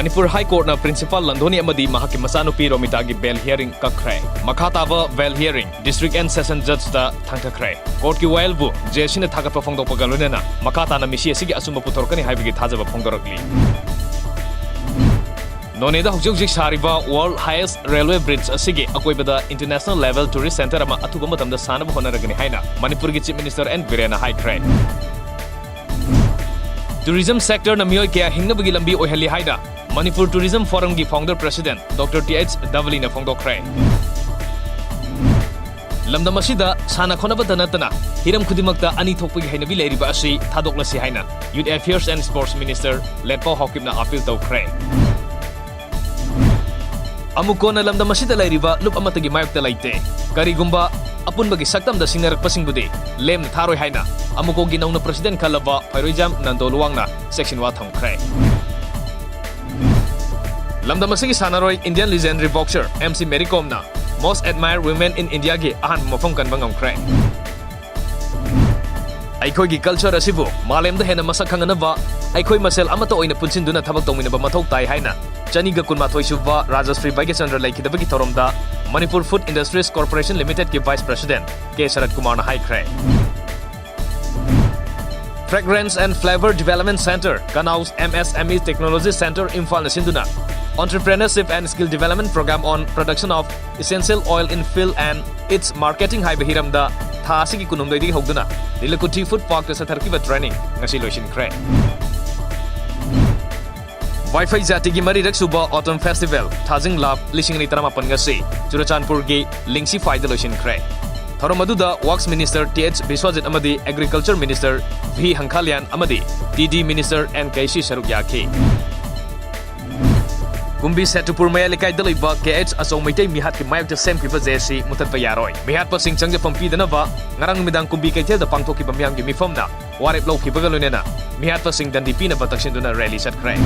Manipur High Court na Principal Landoni amadi mahaki masanupi Romita gi bail hearing kakre. Makataba bail hearing District and Session Judge da thangkakre. Court ki wail bu jeshi na thagat pafongdok pagalune na makata na misi asigi asumba putorkani haibigi thajaba phongdorakli. Noneda hujik sariba World Highest Railway Bridge asigi akoibada International Level Tourist Center ama athuba matamda sanaba honaragani haina Manipur gi Chief Minister N Birena haikre. Tourism sector na miyoi kaya hingnabagi lambi oihali haida Manipur Tourism Forum gi founder president Dr. T.H. Davali na phongdokre. Lamdam asida sana khonaba danatana hiram khudimakta ani thokpagi hainabi leiriba asi thadoklasi haina Youth Affairs and Sports Minister Letpao Hokimna appeal tawkre. Amukona lamdam asida leiriba lup amatagi mayokta laite karigumba apunbagi saktamda singnarakpasingbudi lemna tharoi haina amuko gi nauna president khalaba Phairoijam Nandoluwangna section wa thamkre. Lamdam asigi sanaroi Indian legendary boxer MC Mary Kom na most admired women in India gi ahan mafam kanba ngamkre. Aikoi gi culture asibu malemda hena masak khanganaba aikoi masel amata oina punsinduna thabak tawminaba mathau tai haina Chaniga kunmathoi suba Rajashree Baigachandra laikidabagi thoromda Manipur Food Industries Corporation Limited ki Vice President K. Sharat Kumar na haikre. Fragrance and Flavor Development Center Kanaus MSME Technology Center Imphal na sinduna Entrepreneurship and Skill Development Program on Production of Essential Oil in Field and its Marketing hai bahiramda tha asigi kunumdai hogduna Nilakuthi Food Park ta satharkiba training ngasi loisinkhre. Wi-Fi Jatigi Marirak Suba Autumn Festival Thazing Lab Lishing Litaramapan ngasi Churachandpur gi Lingsi Faida loisinkhre. Thoromaduda Works Minister T.H. Biswajit amadi Agriculture Minister V. Hankhalian amadi TD Minister N.K.C. Sharuk Yaki. Kumbi Setupur Maya Likai Daliba KH Aso Maitay Mihat ki Mayok ta Sem Kipa Jesi Mutat Payaroi. Mihat pa Sing Changja Pampi Danaba Ngarang Midang Kumbi Kaitel da Pangtoki Pamyang gi Mifom na Warip Low Kipagalunena Mihat pa Sing Dandipi na Bataksinduna Rally Sat Kray.